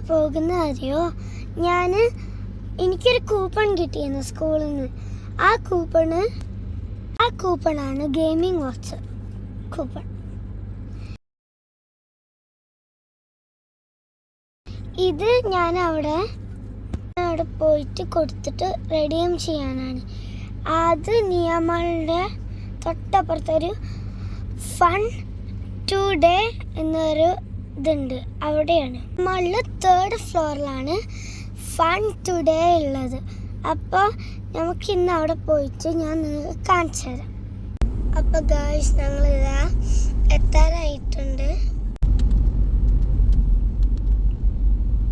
പോകുന്ന അറിയോ? എനിക്കൊരു കൂപ്പൺ കിട്ടിയിരുന്നു സ്കൂളിൽ നിന്ന്. ആ കൂപ്പണാണ് ഗെയിമിംഗ് വാച്ച് കൂപ്പൺ. ഇത് ഞാൻ അവിടെ പോയിട്ട് കൊടുത്തിട്ട് റെഡീം ചെയ്യാനാണ്. അത് നിയമങ്ങളുടെ തൊട്ടപ്പുറത്തൊരു ഫൺ ടുഡേ എന്നൊരു ഇതുണ്ട്, അവിടെയാണ്. നമ്മളുടെ 3rd ഫ്ലോറിലാണ് ഫൺ ടുഡേ ഉള്ളത്. അപ്പോൾ നമുക്കിന്ന് അവിടെ പോയിട്ട് ഞാൻ നിങ്ങൾക്ക് കാണിച്ചു തരാം. അപ്പോൾ ഗായ്സ്, ഞങ്ങളിതാ എത്താറായിട്ടുണ്ട്.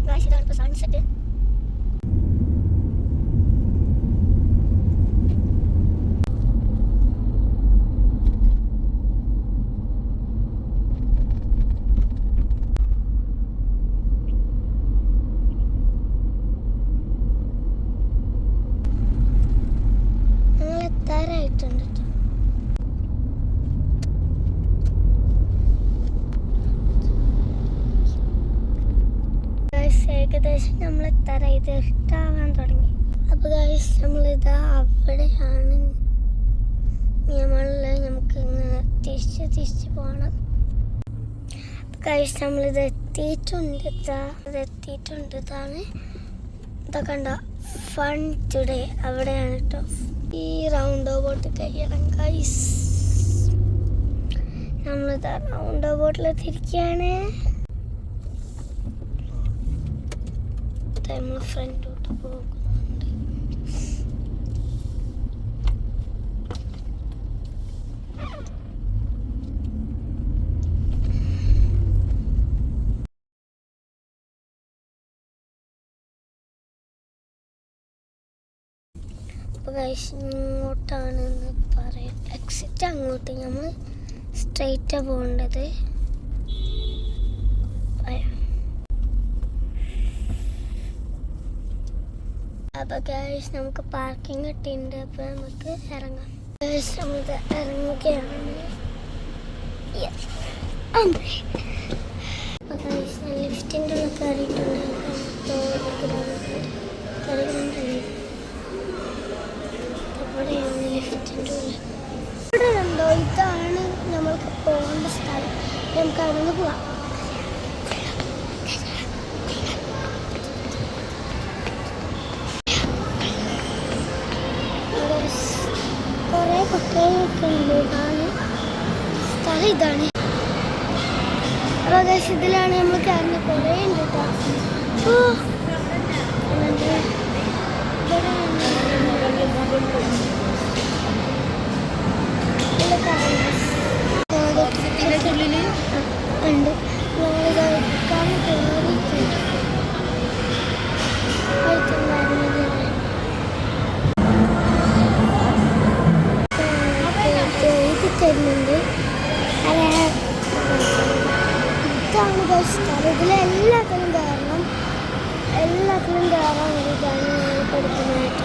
ഇതാണ് ഇപ്പോൾ സൺസെറ്റ്. ഏകദേശം നമ്മൾ എത്താറായി, ഇഷ്ടാവാൻ തുടങ്ങി. അപ്പോൾ ഗൈസ്, നമ്മളിതാ അവിടെയാണ്. നമുക്ക് ഇങ്ങനെ തിരിച്ച് പോകണം. അപ്പോൾ ഗൈസ്, നമ്മളിത് എത്തിയിട്ടുണ്ട്. ഇതാണ് ഇതൊക്കെ ഉണ്ടോ, ഫൺ ടുഡേ അവിടെയാണ് കേട്ടോ. ഈ റൗണ്ട് ബോട്ട് കഴിയണം ഗൈസ്. നമ്മളിതാ റൗണ്ട് ബോട്ടിൽ തിരിക്കുകയാണ്. നമ്മൾ ഫ്രണ്ടോട്ട് പോകുന്നുണ്ട്. അപ്പോൾ ഗൈസ്, ഇങ്ങോട്ടാണെന്ന് പറയാം. എക്സിറ്റ് അങ്ങോട്ട്, നമ്മൾ സ്ട്രെയിറ്റാണ് പോകേണ്ടത്. അപ്പോൾ ഗൈസ്, നമുക്ക് പാർക്കിംഗ് കിട്ടിയിട്ടുണ്ട്. അപ്പോൾ നമുക്ക് ഇറങ്ങാം. ഗൈസ്, നമുക്ക് ഇറങ്ങുകയാണ്. അപ്പോൾ ഗൈസ്, ഞാൻ ലിഫ്റ്റിൻ്റെ ഉള്ളിൽ കയറിയിട്ടുണ്ട്. അവിടെയാണ് ലിഫ്റ്റിൻ്റെ ഉള്ളിൽ. ഇവിടെ ഉണ്ടോ, ഇതാണ് നമ്മൾക്ക് പോകേണ്ട സ്ഥലം. നമുക്ക് അവിടെ നിന്ന് പോവാം. കുറേ കുട്ടികളൊക്കെ ഉണ്ട്. സ്ഥലം ഇതാണ്. അപ്പോൾ ഗൈസ്, ഇതിലാണ് നമ്മൾ കയറുന്നത്. കുറേ ഉണ്ട് കേട്ടോ. ഉണ്ട്. തരുന്നുണ്ട്. ഇതാണ് സ്ഥലം. ഇതിലെല്ലാത്തിനും കയറണം. എല്ലാത്തിനും കയറാൻ വേണ്ടിയിട്ടാണ് ഞങ്ങൾ പഠിക്കുന്നതായിട്ട്.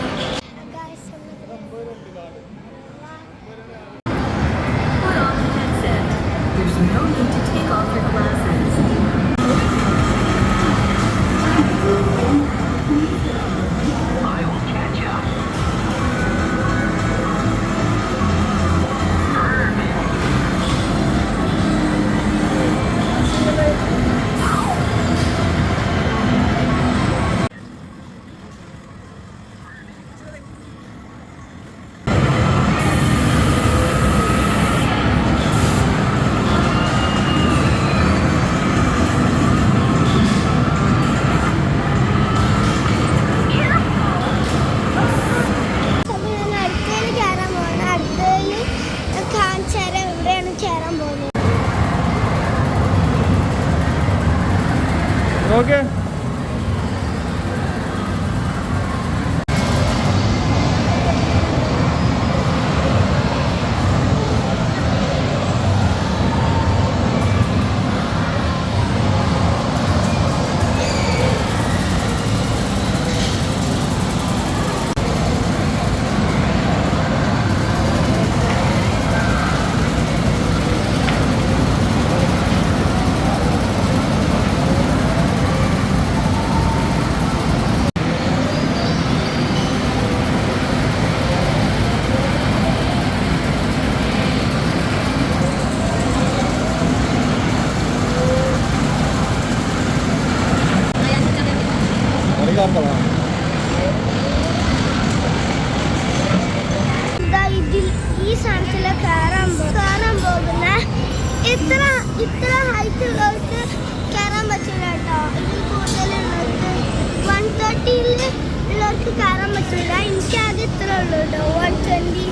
ഓക്കെ. ഇതിൽ ഈ സാധനത്തിൽ കയറാൻ പോകുന്ന ഇത്ര ഹൈറ്റ് ഉള്ളവർക്ക് കയറാൻ പറ്റില്ല കേട്ടോ. ഇതിൽ കൂടുതലുള്ളവർക്ക് 130 ഉള്ളവർക്ക് കയറാൻ പറ്റില്ല. എനിക്ക് ആദ്യം ഇത്ര ഉള്ളൂ കേട്ടോ, 120.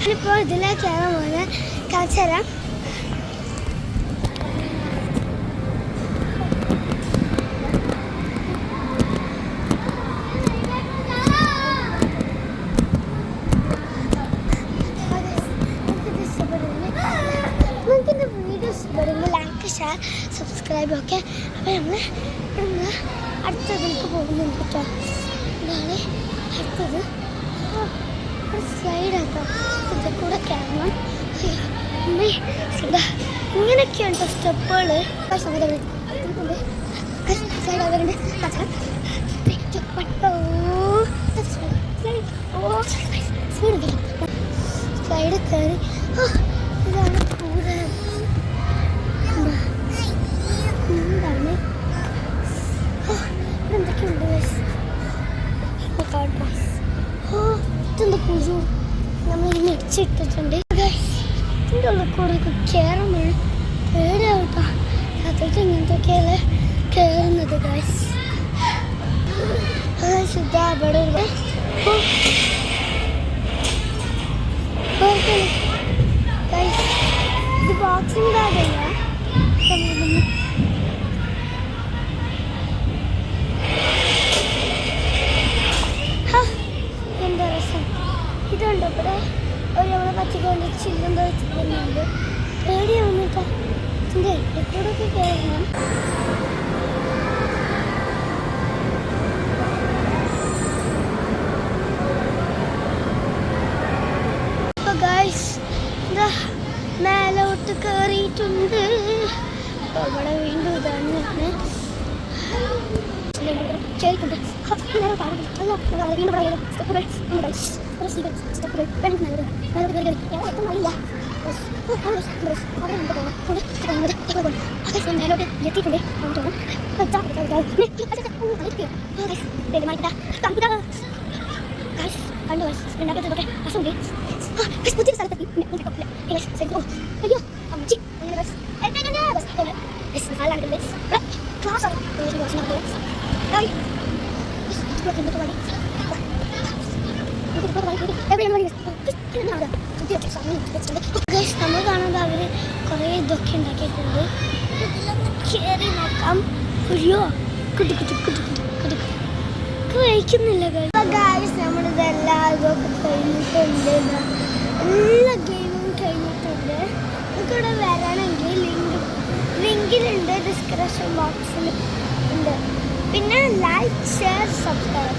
ഞാനിപ്പോൾ ഇതിലേക്ക് കയറാൻ പോകുന്നത് കാണിച്ചു തരാം. നിങ്ങൾക്ക് എൻ്റെ വീഡിയോ ഇഷ്ടപ്പെടുമ്പോൾ ലൈക്ക്, ഷെയർ, സബ്സ്ക്രൈബ് ഒക്കെ. അപ്പോൾ നമ്മൾ ഇവിടുന്ന് അടുത്തതിലേക്ക് പോകുന്നുണ്ട് കേട്ടോ. ഇതാണ് അടുത്തത്. സ്ലൈഡ് ആക്കാം, ഇതിൽ കൂടെ കയറണം. ഇങ്ങനെയൊക്കെയുണ്ട് സ്റ്റെപ്പുകൾ. സ്ലൈഡ് കയറി ഇതാണ് കൂടെ. എന്താണ് എന്തൊക്കെയുണ്ട് കേട്ടോ. ഇതെന്താ കുരു നമ്മളിങ്ങനെ ഇടിച്ചിട്ടിട്ടുണ്ട്. ഇതിൻ്റെ ഉള്ളിൽ കൂടെ കയറുമ്പോൾ പേടിയാവട്ടോ. രാത്രിക്ക് ഇങ്ങനത്തെയൊക്കെയല്ലേ കയറുന്നത് ഗൈസ്. ഇതാ ഇവിടെ ഇത് ബോക്സിംഗ് ബാഗല്ല. എന്താ രസം. ഇതുണ്ട് ഇവിടെ ഒരു നമ്മളെ പച്ചക്കൊണ്ട് ചില്ലെന്തോ വെച്ചിട്ടുണ്ട്. പേടിയാവുന്നിട്ടോ. ഇതിൻ്റെ കൂടെ ഒക്കെ കയറണം. അപ്പോൾ ഗൈസ് എന്താ മേലോട്ട് കയറിയിട്ടുണ്ട്. ഇവിടെ വീണ്ടും ഇതാണ് ശരിക്കുണ്ട്. വീണ്ടും സ്റ്റെപ്പുകൾ സ്റ്റെപ്പുകൾ മേലോട്ട് എത്തിയിട്ടുണ്ട്. കണ്ടു രണ്ടാമത്തെ അസുഖം പുതിയ സ്ഥലത്തെത്തി. അയ്യോ അമ്മച്ചി ക്ലാസ് നമ്മൾ കാണുന്നത് അവർ കുറേ ഇതൊക്കെ ഉണ്ടാക്കിയിട്ടുണ്ട്. നമുക്ക് ഇതിലൊന്ന് കയറി നോക്കാം. അയ്യോ കുട്ടി കുട്ടി കുട്ടി കുട്ടി കുട്ടി കഴിക്കുന്നില്ല. ഗായ്സ് നമ്മളിത് എല്ലാവരും കഴിഞ്ഞിട്ടുണ്ട്. എല്ലാ ഗെയിമും കഴിഞ്ഞിട്ടുണ്ട്. നമുക്കിവിടെ വരണമെങ്കിൽ ലിങ്കിലുണ്ട്, ഡിസ്ക്രിപ്ഷൻ ബോക്സിൽ ഉണ്ട്. പിന്നെ ലൈക്ക് ഷെയർ സബ്സ്ക്രൈബ്